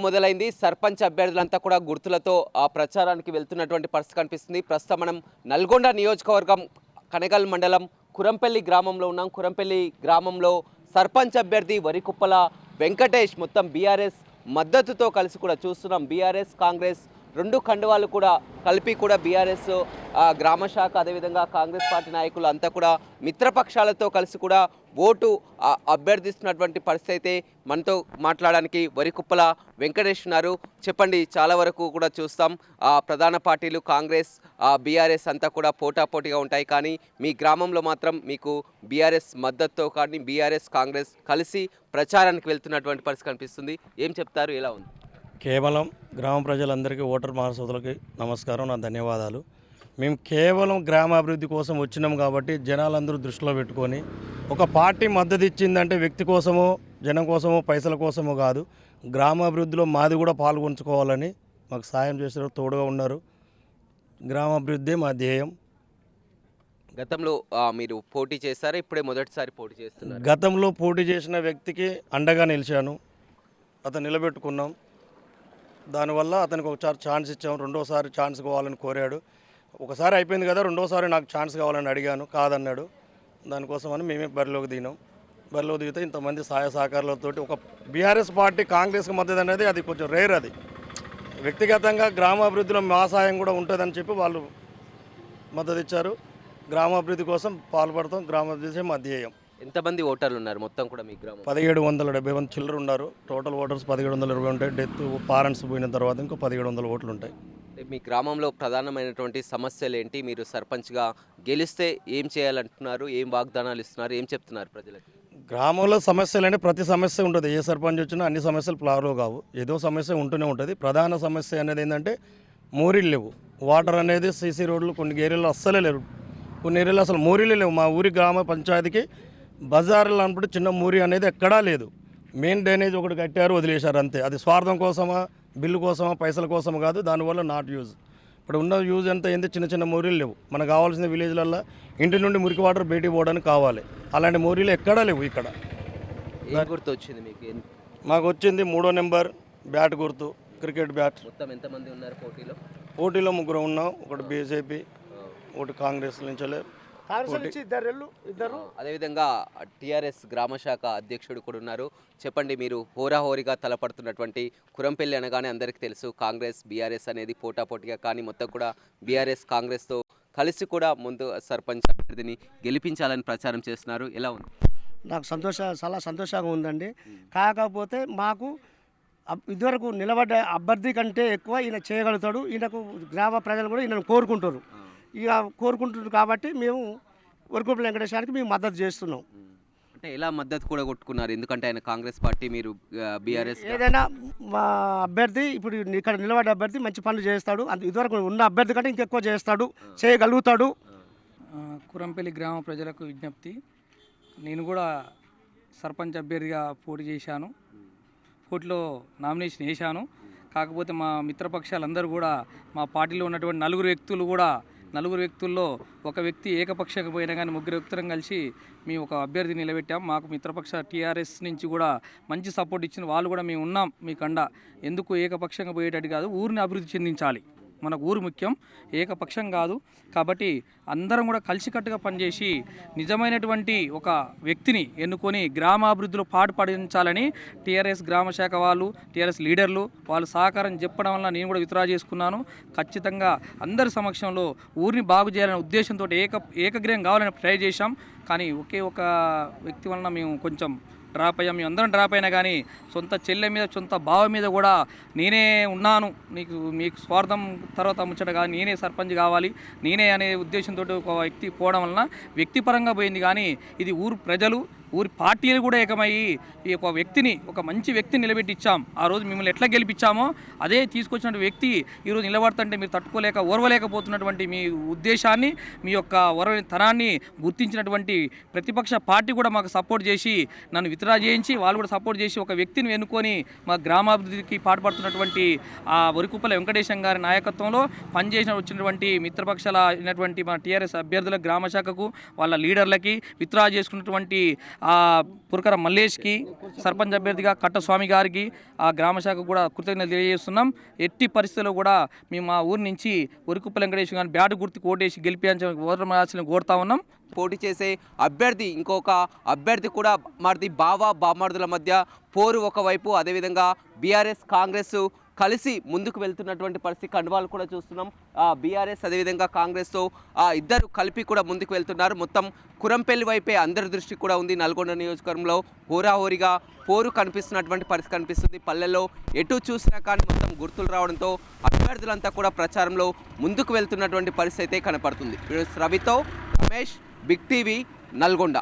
మొదలైంది. సర్పంచ్ అభ్యర్థులంతా కూడా గుర్తులతో ఆ ప్రచారానికి వెళ్తున్నటువంటి పరిస్థితి కనిపిస్తుంది. ప్రస్తుతం మనం నల్గొండ నియోజకవర్గం కనగల్ మండలం కురంపల్లి గ్రామంలో ఉన్నాం. కురంపల్లి గ్రామంలో సర్పంచ్ అభ్యర్థి వరికుప్పల వెంకటేష్ మొత్తం బీఆర్ఎస్ మద్దతుతో కలిసి కూడా చూస్తున్నాం. బీఆర్ఎస్ కాంగ్రెస్ రెండు కండువాలు కూడా కలిపి కూడా బీఆర్ఎస్ గ్రామ శాఖ అదేవిధంగా కాంగ్రెస్ పార్టీ నాయకులు అంతా కూడా మిత్రపక్షాలతో కలిసి కూడా ఓటు అభ్యర్థిస్తున్నటువంటి పరిస్థితి అయితే మనతో మాట్లాడడానికి వరికుప్పల వెంకటేష్ ఉన్నారు. చెప్పండి, చాలా వరకు కూడా చూస్తాం ప్రధాన పార్టీలు కాంగ్రెస్ బీఆర్ఎస్ అంతా కూడా పోటాపోటీగా ఉంటాయి, కానీ మీ గ్రామంలో మాత్రం మీకు బీఆర్ఎస్ మద్దతుతో కానీ బీఆర్ఎస్ కాంగ్రెస్ కలిసి ప్రచారానికి వెళ్తున్నటువంటి పరిస్థితి కనిపిస్తుంది. ఏం చెప్తారు, ఎలా ఉంది? కేవలం గ్రామ ప్రజలందరికీ ఓటర్ మహాసోదరులకి నమస్కారం, నా ధన్యవాదాలు. మేము కేవలం గ్రామాభివృద్ధి కోసం వచ్చినాం కాబట్టి జనాలందరూ దృష్టిలో పెట్టుకొని ఒక పార్టీ మద్దతు ఇచ్చిందంటే వ్యక్తి కోసమో జనం కోసమో పైసల కోసమో కాదు, గ్రామాభివృద్ధిలో మాది కూడా పాల్గొంచుకోవాలని మాకు సాయం చేసారు, తోడుగా ఉన్నారు. గ్రామాభివృద్ధి మా ధ్యేయం. గతంలో మీరు పోటీ చేశారా? ఇప్పుడే మొదటిసారి పోటీ చేస్తున్నారు? గతంలో పోటీ చేసిన వ్యక్తికి అండగా నిలిచాను, అతను నిలబెట్టుకున్నాం. దానివల్ల అతనికి ఒకసారి ఛాన్స్ ఇచ్చాము, రెండోసారి ఛాన్స్ కావాలని కోరాడు. ఒకసారి అయిపోయింది కదా, రెండోసారి నాకు ఛాన్స్ కావాలని అడిగాను, కాదన్నాడు. దానికోసమని మేమే బరిలోకి దిగినాం. బరిలోకి దిగితే ఇంతమంది సహాయ సహకారాలతో ఒక బీఆర్ఎస్ పార్టీ కాంగ్రెస్కి మద్దతు అనేది అది కొంచెం రేర్. అది వ్యక్తిగతంగా గ్రామాభివృద్ధిలో మా సహాయం కూడా ఉంటుందని చెప్పి వాళ్ళు మద్దతు ఇచ్చారు. గ్రామాభివృద్ధి కోసం పాల్పడతాం, గ్రామాభివృద్ధి మా ధ్యేయం. ఎంతమంది ఓటర్లు ఉన్నారు మొత్తం కూడా మీ గ్రామం? 1770 మంది చిల్లర ఉన్నారు. టోటల్ ఓటర్స్ 1720 ఉంటాయి. డెత్ పారెంట్స్ పోయిన తర్వాత ఇంకో 1700 ఓట్లు ఉంటాయి. మీ గ్రామంలో ప్రధానమైనటువంటి సమస్యలు ఏంటి? మీరు సర్పంచ్గా గెలిస్తే ఏం చేయాలంటున్నారు? ఏం వాగ్దానాలు ఇస్తున్నారు? ఏం చెప్తున్నారు ప్రజలకు? గ్రామంలో సమస్యలు అంటే ప్రతి సమస్య ఉంటుంది. ఏ సర్పంచ్ వచ్చినా అన్ని సమస్యలు ప్రాబ్లం కావు, ఏదో సమస్య ఉంటూనే ఉంటుంది. ప్రధాన సమస్య అనేది ఏంటంటే మోరీలు లేవు. వాటర్ అనేది సీసీ రోడ్లు కొన్ని ఏరియాలో అస్సలే లేవు, కొన్ని ఏరియాలో అసలు మోరీలే లేవు. మా ఊరి గ్రామ పంచాయతీకి బజార్లు అన్నప్పుడు చిన్న మూరి అనేది ఎక్కడా లేదు. మెయిన్ డ్రైనేజ్ ఒకటి కట్టారు, వదిలేశారు అంతే. అది స్వార్థం కోసమా, బిల్లు కోసమా, పైసల కోసమా కాదు, దానివల్ల నాట్ యూజ్. ఇప్పుడు ఉన్న యూజ్ ఎంత ఏంది, చిన్న చిన్న మూరీలు లేవు. మనకు కావాల్సిన విలేజ్లల్లో ఇంటి నుండి మురికి వాటర్ బయటికి పోవడానికి కావాలి, అలాంటి మూరీలు ఎక్కడా లేవు. ఇక్కడ గుర్తు వచ్చింది మీకు? మాకు వచ్చింది 3వ నెంబర్ బ్యాట్ గుర్తు, క్రికెట్ బ్యాట్. మొత్తం ఎంతమంది ఉన్నారు పోటీలో? పోటీలో 3 ఉన్నాం, ఒకటి బీజేపీ, ఒకటి కాంగ్రెస్ నుంచి. అదేవిధంగా టీఆర్ఎస్ గ్రామ శాఖ అధ్యక్షుడు కూడా ఉన్నారు. చెప్పండి, మీరు హోరాహోరీగా తలపడుతున్నటువంటి కురంపల్లి అనగానే అందరికీ తెలుసు కాంగ్రెస్ బీఆర్ఎస్ అనేది పోటాపోటీగా, కానీ మొత్తం కూడా బీఆర్ఎస్ కాంగ్రెస్తో కలిసి కూడా ముందు సర్పంచ్ అభ్యర్థిని గెలిపించాలని ప్రచారం చేస్తున్నారు. ఎలా ఉంది? నాకు చాలా సంతోషంగా ఉందండి. కాకపోతే మాకు ఇదివరకు నిలబడ్డ అభ్యర్థి కంటే ఎక్కువ ఈయన చేయగలుగుతాడు. ఈయనకు గ్రామ ప్రజలు కూడా ఈయనను కోరుకుంటారు. ఇక కోరుకుంటున్నారు కాబట్టి మేము వరికుప్పల వెంకటేశ్వరానికి మేము మద్దతు చేస్తున్నాం. అంటే ఎలా మద్దతు కూడా కొట్టుకున్నారు? ఎందుకంటే ఆయన కాంగ్రెస్ పార్టీ, మీరు బీఆర్ఎస్. ఏదైనా మా అభ్యర్థి ఇప్పుడు ఇక్కడ నిలబడ్డ అభ్యర్థి మంచి పనులు చేస్తాడు. ఇదివరకు ఉన్న అభ్యర్థి కంటే ఇంకెక్కువ చేస్తాడు, చేయగలుగుతాడు. కురంపల్లి గ్రామ ప్రజలకు విజ్ఞప్తి, నేను కూడా సర్పంచ్ అభ్యర్థిగా పోటీ చేశాను. పోటీలో నామినేషన్ వేశాను. కాకపోతే మా మిత్రపక్షాలందరూ కూడా, మా పార్టీలో ఉన్నటువంటి నలుగురు వ్యక్తుల్లో ఒక వ్యక్తి ఏకపక్షంగా పోయినా కానీ 3 వ్యక్తులం కలిసి మేము ఒక అభ్యర్థి నిలబెట్టాం. మాకు మిత్రపక్ష టీఆర్ఎస్ నుంచి కూడా మంచి సపోర్ట్ ఇచ్చిన వాళ్ళు కూడా మేము ఉన్నాం మీకండా. ఎందుకు ఏకపక్షంగా పోయేటట్టు కాదు, ఊరిని అభివృద్ధి చెందించాలి, మనకు ఊరు ముఖ్యం, ఏకపక్షం కాదు. కాబట్టి అందరం కూడా కలిసికట్టుగా పనిచేసి నిజమైనటువంటి ఒక వ్యక్తిని ఎన్నుకొని గ్రామాభివృద్ధిలో పాటుపడించాలని టీఆర్ఎస్ గ్రామ శాఖ వాళ్ళు, టీఆర్ఎస్ లీడర్లు వాళ్ళు సహకారం చెప్పడం వల్ల నేను కూడా విత్డ్రా చేసుకున్నాను. ఖచ్చితంగా అందరి సమక్షంలో ఊరిని బాగు చేయాలనే ఉద్దేశంతో ఏకగ్రీవం కావాలని ట్రై చేశాం. కానీ ఒకే ఒక వ్యక్తి వలన మేము కొంచెం డ్రాప్ అయ్యాం. మేము అందరం డ్రాప్ అయినా కానీ సొంత చెల్లె మీద, సొంత బావ మీద కూడా నేనే ఉన్నాను, మీకు స్వార్థం తర్వాత ముచ్చట కాదు, నేనే సర్పంచ్ కావాలి, నేనే అనే ఉద్దేశంతో ఒక వ్యక్తి పోవడం వలన వ్యక్తిపరంగా పోయింది. కానీ ఇది ఊరు ప్రజలు, ఊరి పార్టీలు కూడా ఏకమయ్యి ఈ ఒక వ్యక్తిని, ఒక మంచి వ్యక్తిని నిలబెట్టి ఇచ్చాం. ఆ రోజు మిమ్మల్ని ఎట్లా గెలిపించామో అదే తీసుకొచ్చినటువంటి వ్యక్తి ఈరోజు నిలబడుతుంటే మీరు ఓర్వలేకపోతున్నటువంటి మీ ఉద్దేశాన్ని, మీ యొక్క ఓర్వతనాన్ని గుర్తించినటువంటి ప్రతిపక్ష పార్టీ కూడా మాకు సపోర్ట్ చేసి నన్ను విత్డ్రా చేయించి వాళ్ళు కూడా సపోర్ట్ చేసి ఒక వ్యక్తిని ఎన్నుకొని మా గ్రామాభివృద్ధికి పాటుపడుతున్నటువంటి ఆ వరికుప్పల వెంకటేశం గారి నాయకత్వంలో వచ్చినటువంటి మిత్రపక్షాల అయినటువంటి మా టీఆర్ఎస్ అభ్యర్థుల గ్రామ శాఖకు, వాళ్ళ లీడర్లకి, విత్డ్రా చేసుకున్నటువంటి పురకర మల్లేష్కి, సర్పంచ్ అభ్యర్థిగా కట్టస్వామి గారికి, ఆ గ్రామ శాఖకు కూడా కృతజ్ఞతలు తెలియజేస్తున్నాం. ఎట్టి పరిస్థితుల్లో కూడా మేము మా ఊరి నుంచి ఒరికుప్ప వెంకటేశ్వర గారిని బ్యాట్ గుర్తు కోటేసి గెలిపించాలని ఓటర్లు కోరుతా ఉన్నాం. పోటీ చేసే అభ్యర్థి ఇంకొక అభ్యర్థి కూడా మరిది బామర్దుల మధ్య పోరు ఒకవైపు, అదేవిధంగా బీఆర్ఎస్ కాంగ్రెస్ కలిసి ముందుకు వెళ్తున్నటువంటి పరిస్థితి కండువాలు కూడా చూస్తున్నాం. బీఆర్ఎస్ అదేవిధంగా కాంగ్రెస్తో ఇద్దరు కలిపి కూడా ముందుకు వెళ్తున్నారు. మొత్తం కురంపల్లి వైపే అందరి దృష్టి కూడా ఉంది. నల్గొండ నియోజకవర్గంలో హోరాహోరీగా పోరు కనిపిస్తున్నటువంటి పరిస్థితి కనిపిస్తుంది. పల్లెల్లో ఎటు చూసినా కానీ మొత్తం గుర్తులు రావడంతో అభ్యర్థులంతా కూడా ప్రచారంలో ముందుకు వెళ్తున్నటువంటి పరిస్థితి అయితే కనపడుతుంది. రవితో రమేష్, బిగ్ టీవీ, నల్గొండ.